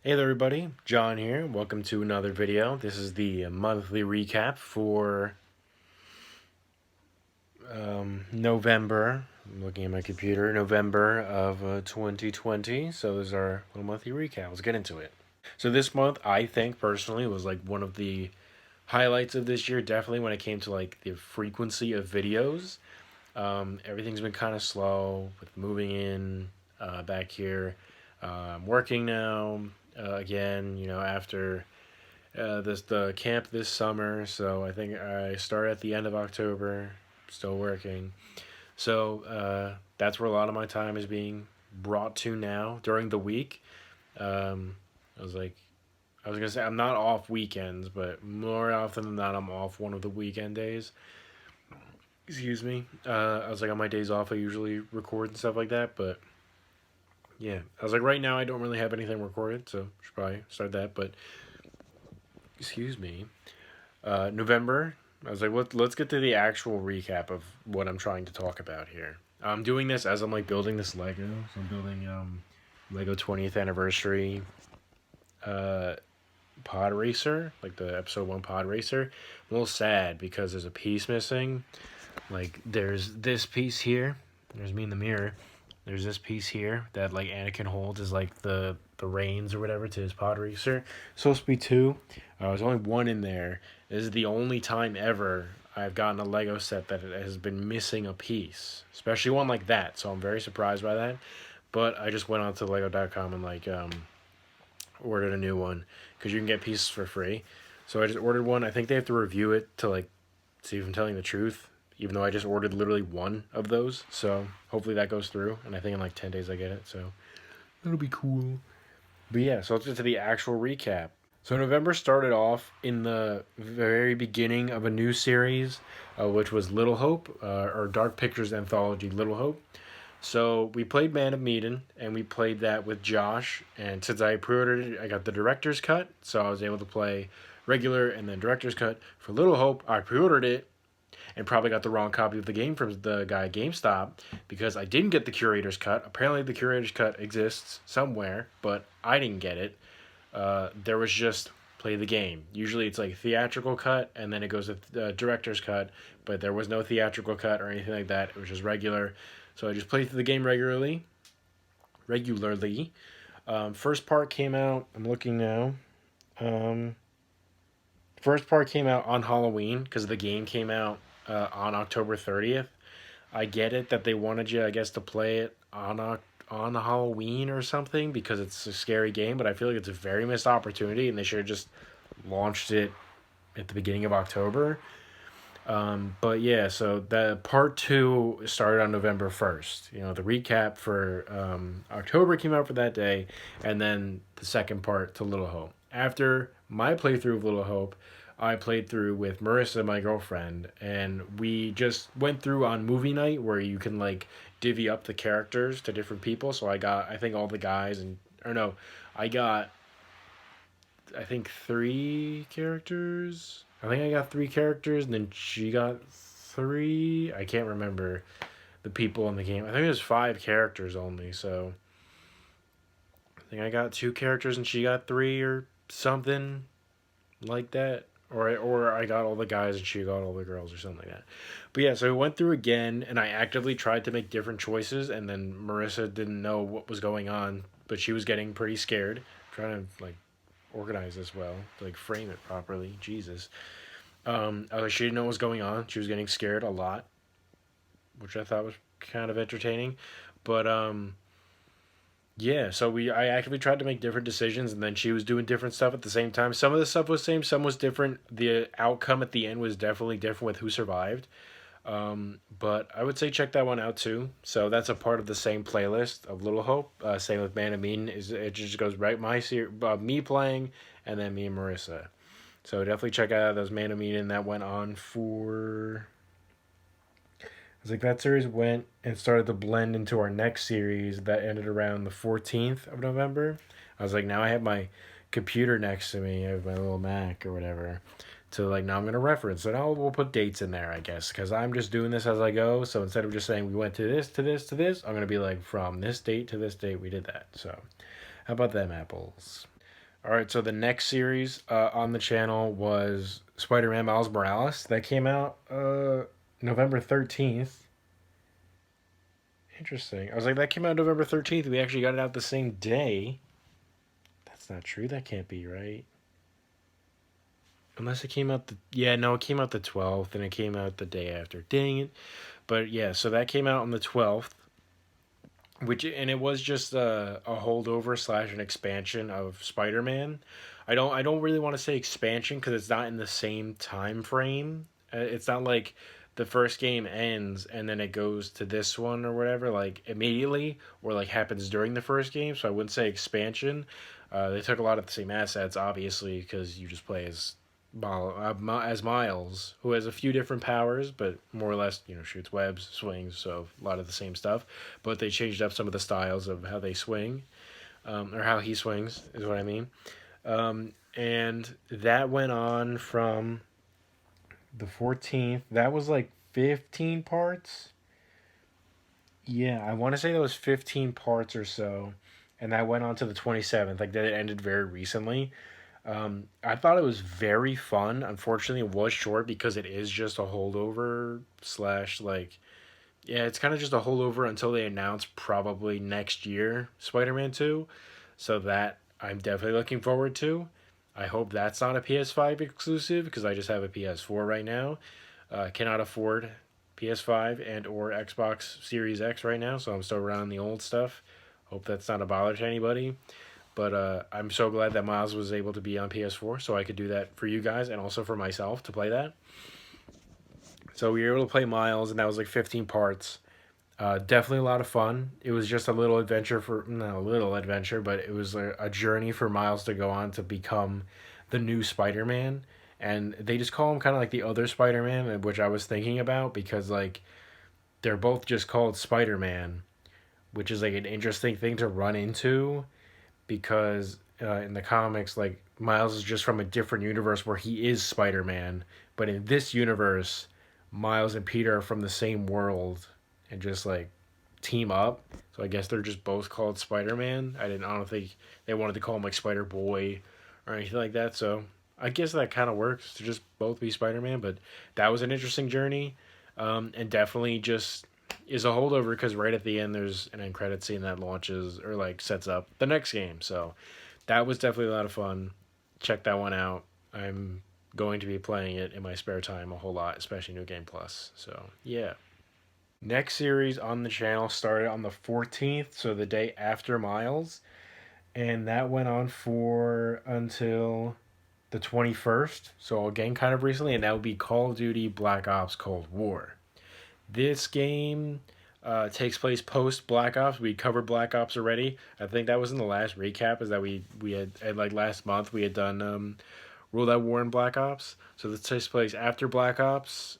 Hey there everybody, John here. Welcome to another video. This is the monthly recap for November. I'm looking at my computer, November of 2020. So this is our little monthly recap. Let's get into it. So this month, I think personally was like one of the highlights of this year. Definitely when it came to like the frequency of videos. Everything's been kind of slow with moving in back here. I'm working now again. After the camp this summer. So I think I start at the end of October. Still working. So that's where a lot of my time is being brought to now during the week. Um, I was like, I was gonna say I'm not off weekends, but more often than not, I'm off one of the weekend days. Excuse me. I was like on my days off, I usually record and stuff like that. But yeah, I was like right now I don't really have anything recorded, so should probably start that. But excuse me. November. I was like, let's get to the actual recap of what I'm trying to talk about here. I'm doing this as I'm like building this Lego. So I'm building Lego 20th anniversary uh, pod racer, like the episode 1 pod racer. I'm a little sad because there's a piece missing. Like there's this piece here. There's me in the mirror. There's this piece here that like Anakin holds as like the reins or whatever to his pod racer. Supposed to be two. There's only one in there. This is the only time ever I've gotten a Lego set that it has been missing a piece, especially one like that. So I'm very surprised by that. But I just went on to Lego.com and like ordered a new one because you can get pieces for free. So I just ordered one. I think they have to review it to like see if I'm telling the truth, even though I just ordered literally one of those. So hopefully that goes through, and I think in like 10 days I get it. So that'll be cool. But yeah, so let's get to the actual recap. So November started off in the very beginning of a new series, which was Little Hope, or Dark Pictures Anthology Little Hope. So we played Man of Medan, and we played that with Josh. And since I pre-ordered it, I got the director's cut, so I was able to play regular and then director's cut for Little Hope. I pre-ordered it and probably got the wrong copy of the game from the guy at GameStop because I didn't get the curator's cut. Apparently, the curator's cut exists somewhere, but I didn't get it. There was just play the game. Usually, it's like theatrical cut, and then it goes with director's cut. But there was no theatrical cut or anything like that. It was just regular. So I just played through the game regularly. Regularly. First part came out. I'm looking now. Um, First part came out on Halloween because the game came out on October 30th. I get it that they wanted you, I guess, to play it on Halloween or something because it's a scary game, but I feel like it's a very missed opportunity and they should have just launched it at the beginning of October. But yeah, so the part two started on November 1st. The recap for October came out for that day, and then the second part to Little Hope. After my playthrough of Little Hope, I played through with Marissa, my girlfriend, and we just went through on movie night where you can like divvy up the characters to different people. So I got, I think, all the guys, and, or no, I got, I think, three characters. I think I got three characters, and then she got three. I can't remember the people in the game. I think it was five characters only, so I think I got two characters and she got three or something like that. Or I got all the guys and she got all the girls or something like that. But yeah, so I went through again and I actively tried to make different choices, and then Marissa didn't know what was going on, but she was getting pretty scared. Trying to like organize this well, to like frame it properly. Jesus. She didn't know what was going on. She was getting scared a lot, which I thought was kind of entertaining. But yeah, so I actively tried to make different decisions, and then she was doing different stuff at the same time. Some of the stuff was the same, some was different. The outcome at the end was definitely different with who survived. But I would say check that one out too. So that's a part of the same playlist of Little Hope. Same with Man of Mean. Is it just goes right me playing, and then me and Marissa. So definitely check out those Man of Mean, and that went on for. It's like that series went and started to blend into our next series that ended around the 14th of November. I was like, now I have my computer next to me, I have my little Mac or whatever. So like now I'm gonna reference. So now we'll put dates in there, I guess, because I'm just doing this as I go. So instead of just saying we went to this, to this, to this, I'm gonna be like from this date to this date we did that. So how about them apples? All right, so the next series on the channel was Spider-Man Miles Morales. That came out November 13th. Interesting. I was like, that came out November 13th. We actually got it out the same day. That's not true. That can't be right. Unless it came out the. Yeah, no, it came out the 12th and it came out the day after. Dang it. But yeah, so that came out on the 12th. And it was just a holdover slash an expansion of Spider-Man. I don't really want to say expansion because it's not in the same time frame. It's not like the first game ends and then it goes to this one or whatever like immediately or like happens during the first game. So I wouldn't say expansion. They took a lot of the same assets obviously because you just play as Miles, who has a few different powers, but more or less, shoots webs, swings, so a lot of the same stuff. But they changed up some of the styles of how they swing, or how he swings, is what I mean. And that went on from the 14th. That was like 15 parts. Yeah, I want to say that was 15 parts or so. And that went on to the 27th. Like, that it ended very recently. I thought it was very fun. Unfortunately, it was short because it is just a holdover slash like, yeah, it's kind of just a holdover until they announce probably next year Spider-Man 2. So that I'm definitely looking forward to. I hope that's not a PS5 exclusive because I just have a PS4 right now. Cannot afford PS5 and or Xbox Series X right now, so I'm still running the old stuff. Hope that's not a bother to anybody. But I'm so glad that Miles was able to be on PS4 so I could do that for you guys and also for myself to play that. So we were able to play Miles, and that was like 15 parts. Definitely a lot of fun. It was just a little adventure not a little adventure, but it was a journey for Miles to go on to become the new Spider Man. And they just call him kind of like the other Spider Man, which I was thinking about because, like, they're both just called Spider Man, which is like an interesting thing to run into because in the comics, like Miles is just from a different universe where he is Spider Man, but in this universe, Miles and Peter are from the same world and just like team up. So I guess they're just both called Spider Man. I don't think they wanted to call him like Spider Boy or anything like that. So I guess that kind of works to just both be Spider Man. But that was an interesting journey, and definitely just is a holdover because right at the end there's an end credit scene that launches or like sets up the next game. So that was definitely a lot of fun. Check that one out. I'm going to be playing it in my spare time a whole lot, especially New Game Plus. So yeah. Next series on the channel started on the 14th, so the day after Miles, and that went on for until the 21st. So again, kind of recently, and that would be Call of Duty Black Ops Cold War. This game takes place post Black Ops. We covered Black Ops already. I think that was in the last recap. Is that we had like last month we had done World at War in Black Ops. So this takes place after Black Ops,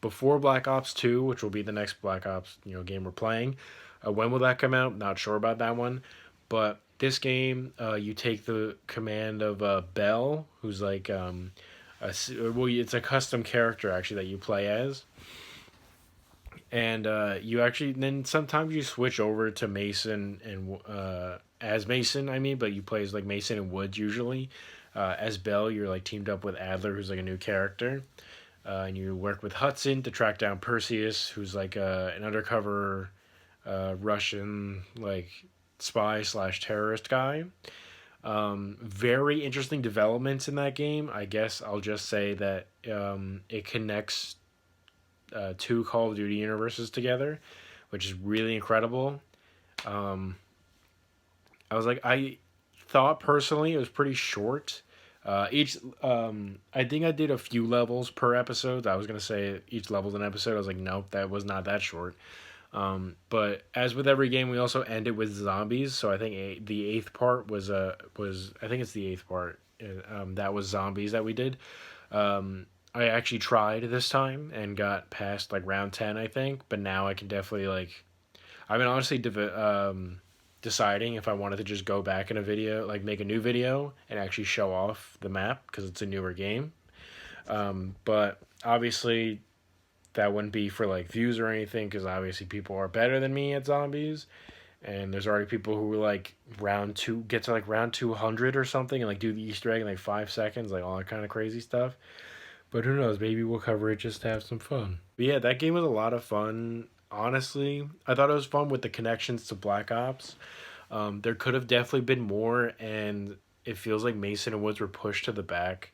before Black Ops 2, which will be the next Black Ops game we're playing. When will that come out? Not sure about that one. But this game, you take the command of Bell, who's like it's a custom character actually that you play as, and you actually then sometimes you switch over to Mason and as Mason, I mean, but you play as like Mason and Woods usually. As Bell, you're like teamed up with Adler, who's like a new character, and you work with Hudson to track down Perseus, who's like an undercover Russian like spy slash terrorist guy. Very interesting developments in that game. I guess I'll just say that it connects two Call of Duty universes together, which is really incredible. Um, I thought personally it was pretty short. I think I did a few levels per episode. I was gonna say each level's an episode. I was like, nope, that was not that short. But as with every game, we also ended with zombies. So I think the eighth part was I think it's the eighth part. That was zombies that we did. I actually tried this time and got past like round 10, I think. But now I can definitely like. I've been honestly deciding if I wanted to just go back in a video, like make a new video and actually show off the map because it's a newer game. But obviously that wouldn't be for like views or anything because obviously people are better than me at zombies. And there's already people who were like get to like round 200 or something, and like do the Easter egg in like 5 seconds, like all that kind of crazy stuff. But who knows? Maybe we'll cover it just to have some fun. But yeah, that game was a lot of fun. Honestly, I thought it was fun with the connections to Black Ops. There could have definitely been more, and it feels like Mason and Woods were pushed to the back,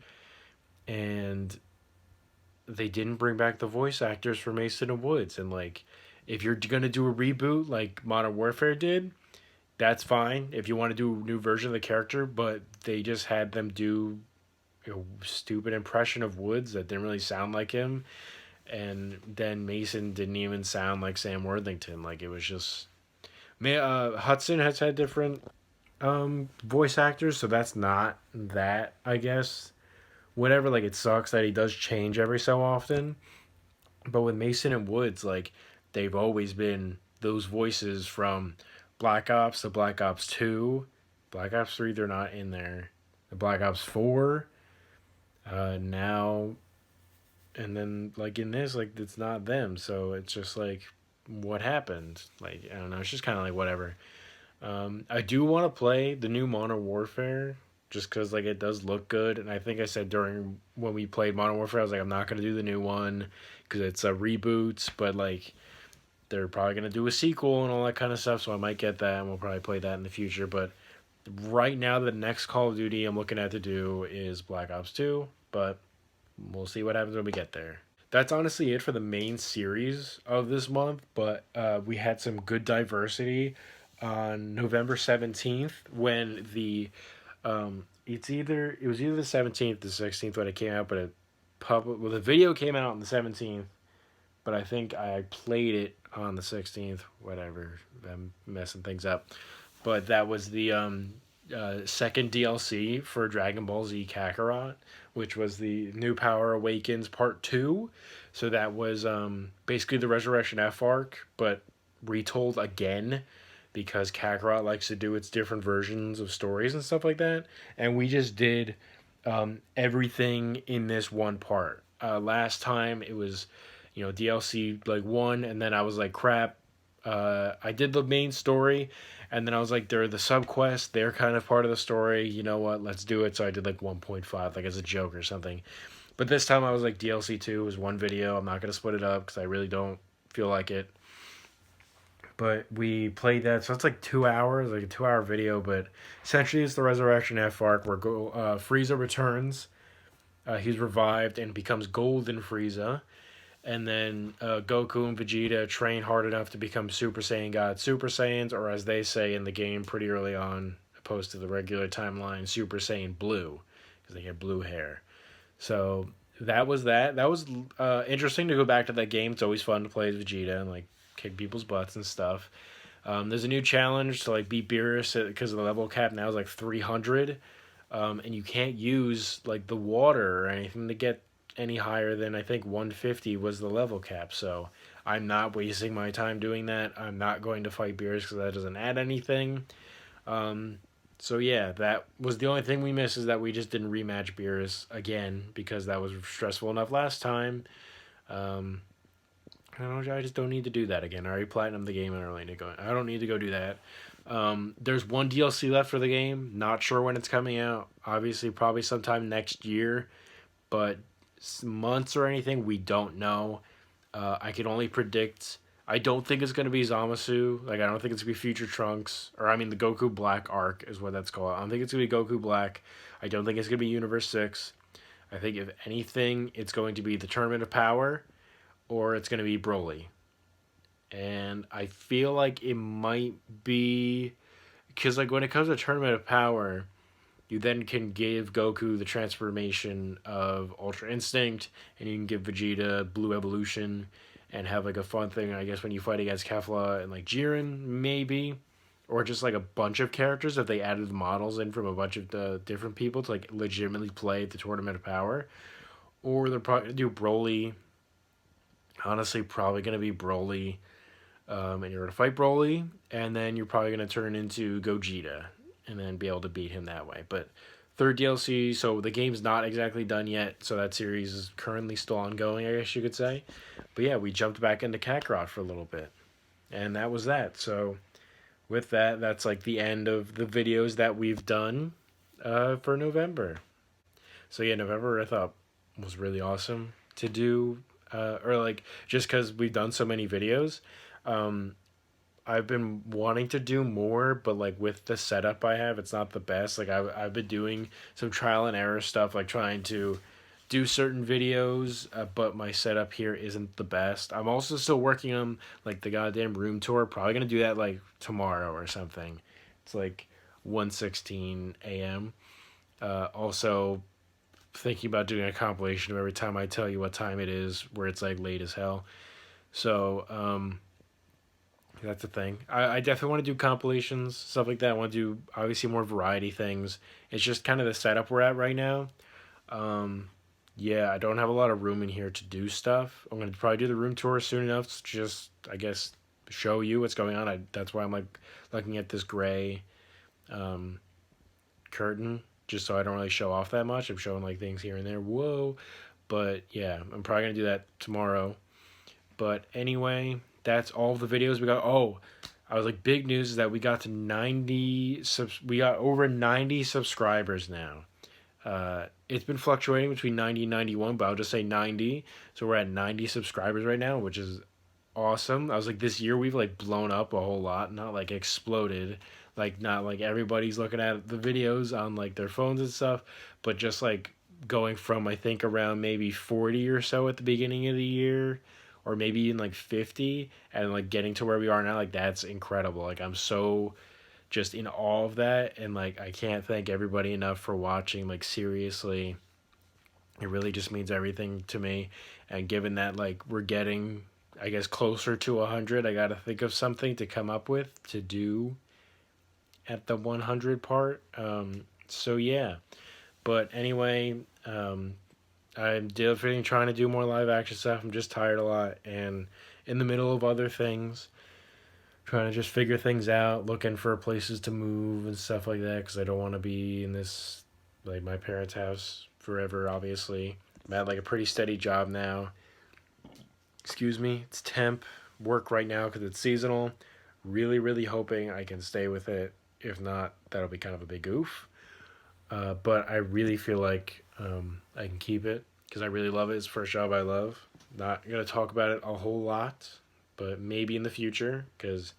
and they didn't bring back the voice actors for Mason and Woods. And like, if you're gonna do a reboot like Modern Warfare did, that's fine. If you want to do a new version of the character, but they just had them do a stupid impression of Woods that didn't really sound like him, and then Mason didn't even sound like Sam Worthington. Like it was just, Hudson has had different voice actors, so that's not that, I guess. Whatever, like it sucks that he does change every so often. But with Mason and Woods, like they've always been those voices from Black Ops to Black Ops 2. Black Ops 3, they're not in there. The Black Ops 4, now, and then like in this, like it's not them. So it's just like, what happened? Like, I don't know. It's just kind of like whatever. I do want to play the new Modern Warfare just because like it does look good, and I think I said during when we played Modern Warfare, I was like, I'm not gonna do the new one because it's a reboot, but like they're probably gonna do a sequel and all that kind of stuff, so I might get that, and we'll probably play that in the future. But right now, the next Call of Duty I'm looking at to do is Black Ops 2, but we'll see what happens when we get there. That's honestly it for the main series of this month, but we had some good diversity on November 17th when it was either the 17th or the 16th when it came out, but the video came out on the 17th, but I think I played it on the 16th. Whatever, I'm messing things up. But that was the second DLC for Dragon Ball Z Kakarot, which was the New Power Awakens Part 2. So that was basically the Resurrection F arc, but retold again because Kakarot likes to do its different versions of stories and stuff like that. And we just did everything in this one part. Last time it was, DLC like 1, and then I was like, crap. I did the main story, and then I was like, they're the subquest. They're kind of part of the story. You know what? Let's do it. So I did like 1.5, like as a joke or something. But this time I was like, DLC 2 was one video. I'm not going to split it up because I really don't feel like it. But we played that, so it's like 2 hours, like a 2 hour video. But essentially, it's the Resurrection F arc where Frieza returns. He's revived and becomes Golden Frieza. And then Goku and Vegeta train hard enough to become Super Saiyan God Super Saiyans, or as they say in the game pretty early on, opposed to the regular timeline, Super Saiyan Blue, because they get blue hair. So that was that. That was interesting to go back to that game. It's always fun to play as Vegeta and like kick people's butts and stuff. There's a new challenge to like beat Beerus because the level cap now is like 300, and you can't use like the water or anything to get any higher than I think 150 was the level cap. So I'm not wasting my time doing that. I'm not going to fight Beerus because that doesn't add anything. So yeah, that was the only thing we missed, is that we just didn't rematch Beerus again because that was stressful enough last time. I just don't need to do that again. I already platinumed the game and I don't need to go do that. There's one DLC left for the game. Not sure when it's coming out. Obviously, probably sometime next year, but months or anything, we don't know. I can only predict. I don't think it's going to be Zamasu. Like, I don't think it's going to be Future Trunks. Or, I mean, the Goku Black arc is what that's called. I don't think it's going to be Goku Black. I don't think it's going to be Universe 6. I think, if anything, it's going to be the Tournament of Power, or it's going to be Broly. And I feel like it might be... Because, like, when it comes to Tournament of Power, you then can give Goku the transformation of Ultra Instinct, and you can give Vegeta Blue Evolution, and have like a fun thing, I guess, when you fight against Kefla and like Jiren, maybe, or just like a bunch of characters if they added the models in from a bunch of different people to like legitimately play the Tournament of Power. Or they're probably gonna do Broly. Honestly, probably gonna be Broly, and you're gonna fight Broly, and then you're probably gonna turn into Gogeta, and then be able to beat him that way. But third DLC, so the game's not exactly done yet, so that series is currently still ongoing, I guess you could say. But yeah, we jumped back into Kakarot for a little bit, and that was that. So with that, that's like the end of the videos that we've done for November. So yeah, November I thought was really awesome to do, or like just because we've done so many videos. Um, I've been wanting to do more, but like with the setup I have, it's not the best. Like I've been doing some trial and error stuff, like trying to do certain videos, but my setup here isn't the best. I'm also still working on like the goddamn room tour. Probably gonna do that like tomorrow or something. It's like 1:16 a.m. Also thinking about doing a compilation of every time I tell you what time it is, where it's like late as hell. So that's the thing. I definitely want to do compilations, stuff like that. I want to do obviously more variety things. It's just kind of the setup we're at right now. Um, yeah, I don't have a lot of room in here to do stuff. I'm gonna probably do the room tour soon enough to just, I guess, show you what's going on. That's why I'm like looking at this gray um, curtain, just so I don't really show off that much. I'm showing like things here and there. Whoa, but yeah, I'm probably gonna do that tomorrow. But anyway, that's all the videos we got. Oh, I was like, big news is that we got to 90 we got over 90 subscribers now. It's been fluctuating between 90 and 91, but I'll just say 90. So we're at 90 subscribers right now, which is awesome. I was like, this year we've like blown up a whole lot, not like exploded. Like, not like everybody's looking at the videos on like their phones and stuff, but just like going from, I think, around maybe 40 or so at the beginning of the year, or maybe even like 50, and like getting to where we are now, like that's incredible. Like, I'm so just in awe of that, and like I can't thank everybody enough for watching. Like, seriously, it really just means everything to me. And given that like we're getting, I guess, closer to 100, I got to think of something to come up with to do at the 100 part. So yeah, but anyway, I'm definitely trying to do more live action stuff. I'm just tired a lot and in the middle of other things, trying to just figure things out, looking for places to move and stuff like that, because I don't want to be in this, like, my parents' house forever, obviously. I'm at like a pretty steady job now. Excuse me. It's temp work right now because it's seasonal. Really, really hoping I can stay with it. If not, that'll be kind of a big oof. But I really feel like I can keep it because I really love it. It's the first job I love. Not going to talk about it a whole lot, but maybe in the future, because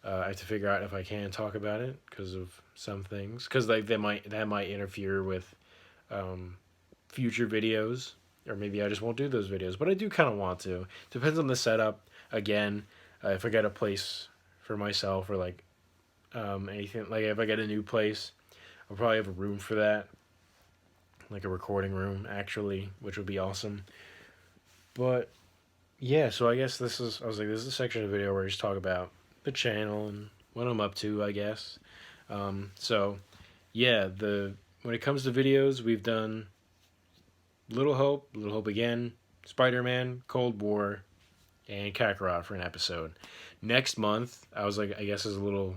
I have to figure out if I can talk about it because of some things. Because like that might interfere with um, future videos, or maybe I just won't do those videos. But I do kind of want to. Depends on the setup. Again, if I get a place for myself, or like anything, like if I get a new place, I'll probably have a room for that, like a recording room actually, which would be awesome. But yeah, so I guess I was like, this is a section of the video where I just talk about the channel and what I'm up to, I guess. So yeah, when it comes to videos, we've done Little Hope again, Spider-Man, Cold War, and Kakarot for an episode. Next month, I was like, I guess is a little,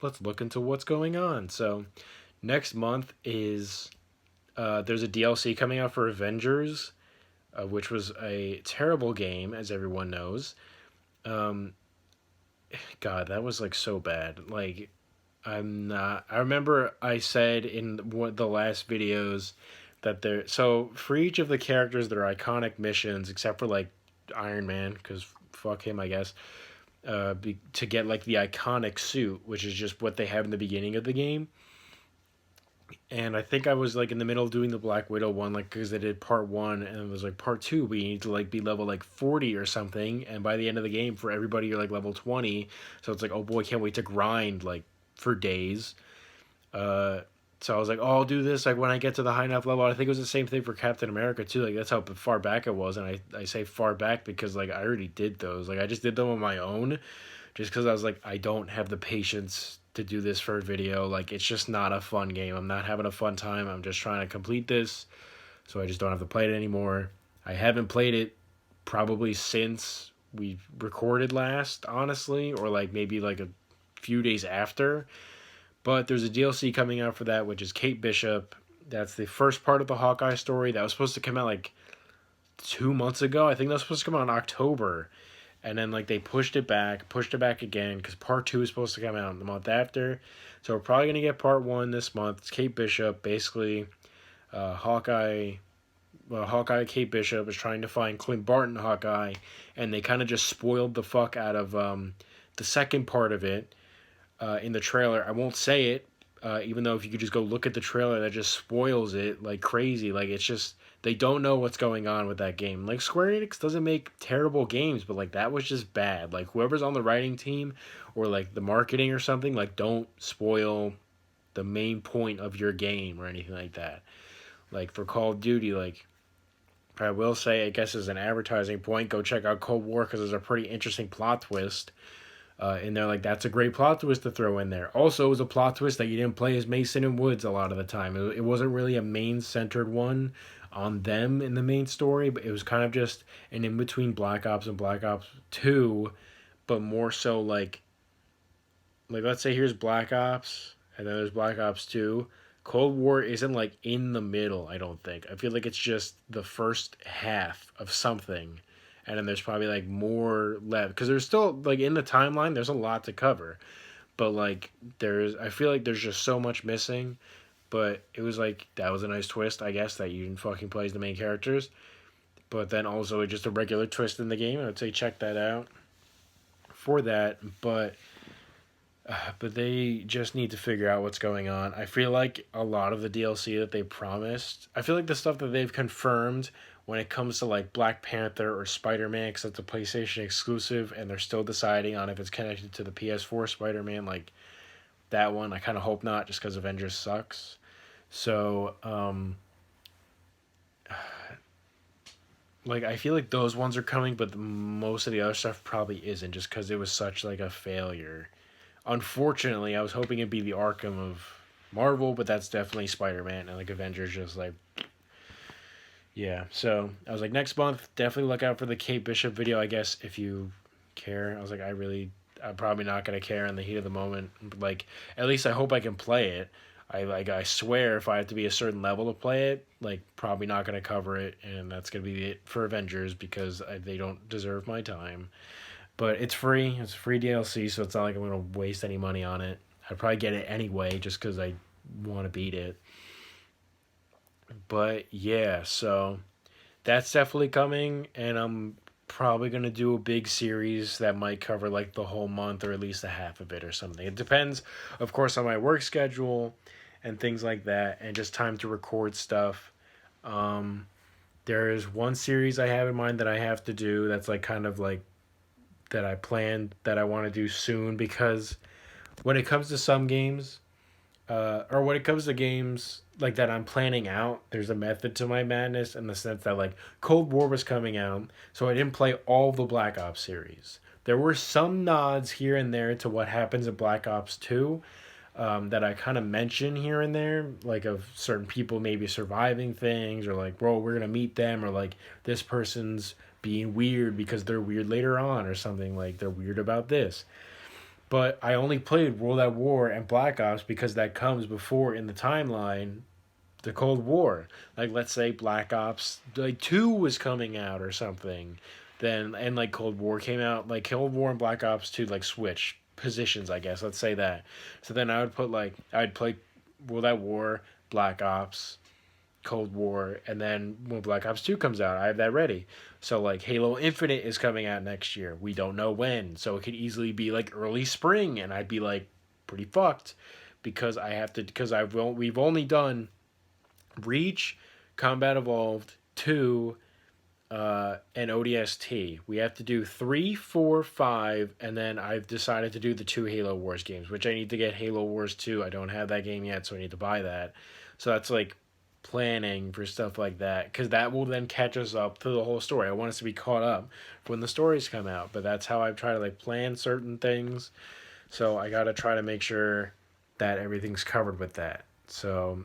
let's look into what's going on. So next month is there's a DLC coming out for Avengers, which was a terrible game, as everyone knows. Um, God, that was like so bad. Like, I'm not. I remember I said in one of the last videos that there. So for each of the characters, there are iconic missions, except for like Iron Man, because fuck him, I guess. To get like the iconic suit, which is just what they have in the beginning of the game. And I think I was like in the middle of doing the Black Widow one, like because they did part one, and it was like part two. We need to like be level like 40 or something, and by the end of the game, for everybody, you're like level 20. So it's like, oh boy, can't wait to grind like for days. Uh, so I was like, oh, I'll do this like when I get to the high enough level. I think it was the same thing for Captain America too. Like that's how far back it was, and I say far back because like I already did those. Like I just did them on my own, just because I was like, I don't have the patience to do this for a video. Like, it's just not a fun game. I'm not having a fun time. I'm just trying to complete this, so I just don't have to play it anymore. I haven't played it probably since we recorded last, honestly, or like maybe like a few days after. But there's a DLC coming out for that, which is Kate Bishop. That's the first part of the Hawkeye story that was supposed to come out like 2 months ago. I think that was supposed to come out in October, and then like they pushed it back again because part 2 is supposed to come out the month after. So we're probably gonna get part 1 this month. It's Kate Bishop, basically. Hawkeye. Well, Hawkeye Kate Bishop is trying to find Clint Barton Hawkeye, and they kind of just spoiled the fuck out of the second part of it in the trailer. I won't say it, even though if you could just go look at the trailer, that just spoils it like crazy. Like, it's just, they don't know what's going on with that game. Like, Square Enix doesn't make terrible games, but like that was just bad. Like, whoever's on the writing team or like the marketing or something, like, don't spoil the main point of your game or anything like that. Like for Call of Duty, like, I will say, I guess as an advertising point, go check out Cold War because there's a pretty interesting plot twist in there. Like, that's a great plot twist to throw in there. Also, it was a plot twist that you didn't play as Mason and Woods a lot of the time. It wasn't really a main-centered one on them in the main story, but it was kind of just an in-between Black Ops and Black Ops 2, but more so like let's say here's Black Ops, and then there's Black Ops 2. Cold War isn't like in the middle, I don't think. I feel like it's just the first half of something, and then there's probably like more left because there's still like in the timeline there's a lot to cover, but like I feel like there's just so much missing. But it was like, that was a nice twist, I guess, that you didn't fucking play as the main characters, but then also just a regular twist in the game. I would say check that out for that. But they just need to figure out what's going on. I feel like a lot of the DLC that they promised, I feel like the stuff that they've confirmed when it comes to like Black Panther or Spider-Man, because it's a PlayStation exclusive and they're still deciding on if it's connected to the PS4 Spider-Man, like that one, I kind of hope not, just because Avengers sucks. So, like, I feel like those ones are coming, but most of the other stuff probably isn't, just because it was such like a failure. Unfortunately, I was hoping it'd be the Arkham of Marvel, but that's definitely Spider-Man, and like Avengers just like, yeah. So I was like, next month, definitely look out for the Kate Bishop video, I guess, if you care. I was like, I'm probably not gonna care in the heat of the moment. But like, at least I hope I can play it. I swear, if I have to be a certain level to play it, like, probably not gonna cover it, and that's gonna be it for Avengers because they don't deserve my time. But it's free. It's free DLC, so it's not like I'm going to waste any money on it. I'd probably get it anyway just because I want to beat it. But yeah, so that's definitely coming, and I'm probably going to do a big series that might cover like the whole month or at least a half of it or something. It depends, of course, on my work schedule and things like that, and just time to record stuff. There is one series I have in mind that I have to do that's like kind of like that I planned that I want to do soon, because when it comes to some games, or when it comes to games like that I'm planning out, there's a method to my madness in the sense that like Cold War was coming out, so I didn't play all the Black Ops series. There were some nods here and there to what happens in Black Ops 2, that I kind of mention here and there, like of certain people maybe surviving things, or like, bro, we're going to meet them, or like this person's being weird because they're weird later on, or something like they're weird about this. But I only played World at War and Black Ops because that comes before in the timeline the Cold War. Like, let's say Black Ops like 2 was coming out or something, then, and like Cold War came out, like Cold War and Black Ops 2 like switch positions, I guess. Let's say that. So then I'd play World at War, Black Ops, Cold War, and then when Black Ops 2 comes out, I have that ready. So like Halo Infinite is coming out next year. We don't know when. So it could easily be like early spring, and I'd be like pretty fucked because we've only done Reach, Combat Evolved, 2, and ODST. We have to do 3, 4, 5, and then I've decided to do the 2 Halo Wars games, which I need to get Halo Wars 2. I don't have that game yet, so I need to buy that. So that's like planning for stuff like that, because that will then catch us up to the whole story. I want us to be caught up when the stories come out, but that's how I try to like plan certain things. So I got to try to make sure that everything's covered with that. So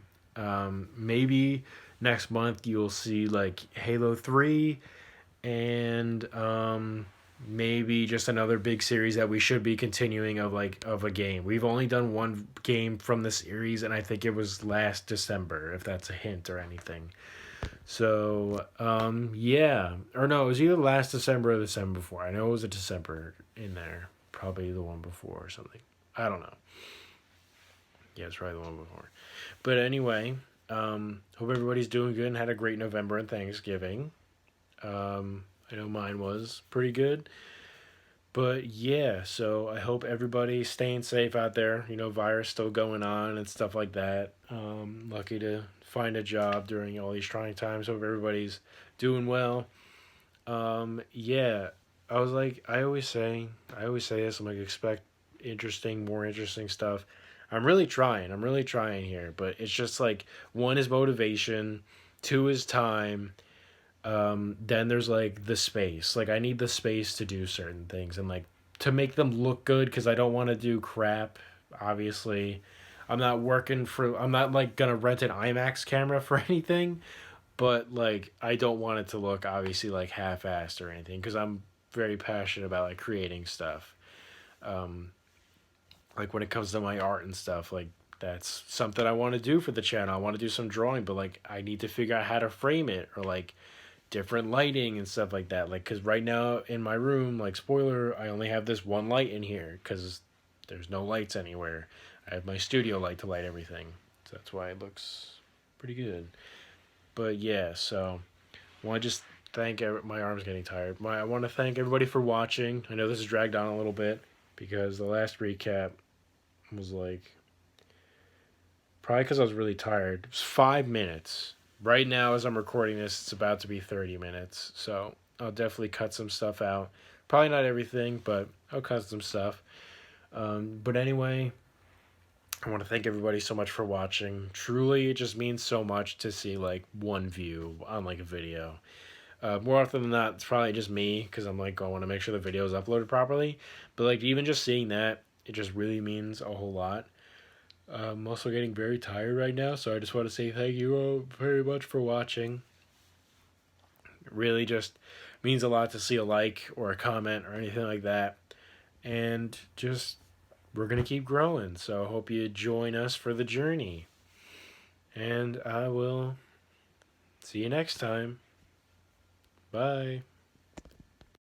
maybe next month you'll see like Halo 3, and maybe just another big series that we should be continuing of a game. We've only done one game from the series, and I think it was last December, if that's a hint or anything. So, yeah. Or no, it was either last December or the December before. I know it was a December in there. Probably the one before or something. I don't know. Yeah, it's probably the one before. But anyway, hope everybody's doing good and had a great November and Thanksgiving. I know mine was pretty good. But yeah, so I hope everybody's staying safe out there. Virus still going on and stuff like that. Lucky to find a job during all these trying times. Hope everybody's doing well. Yeah, I always say this. I'm like, expect more interesting stuff. I'm really trying. I'm really trying here, but it's just like one is motivation, two is time, then there's like the space. Like I need the space to do certain things and like to make them look good because I don't want to do crap. Obviously, I'm not like gonna rent an IMAX camera for anything, but like I don't want it to look obviously like half-assed or anything because I'm very passionate about like creating stuff. Um, like when it comes to my art and stuff, like that's something I want to do for the channel. I want to do some drawing, but like I need to figure out how to frame it or like different lighting and stuff like that. Like, because right now in my room, like, spoiler, I only have this one light in here because there's no lights anywhere. I have my studio light to light everything. So that's why it looks pretty good. But yeah, so I want to just my arm's getting tired. I want to thank everybody for watching. I know this has dragged on a little bit because the last recap was like probably because I was really tired. It was 5 minutes. Right now, as I'm recording this, it's about to be 30 minutes. So I'll definitely cut some stuff out. Probably not everything, but I'll cut some stuff. But anyway, I want to thank everybody so much for watching. Truly, it just means so much to see like one view on like a video. More often than not, it's probably just me because I'm like, I want to make sure the video is uploaded properly. But like even just seeing that, it just really means a whole lot. I'm also getting very tired right now, so I just want to say thank you all very much for watching. It really just means a lot to see a like or a comment or anything like that. And just, we're going to keep growing, so I hope you join us for the journey. And I will see you next time. Bye.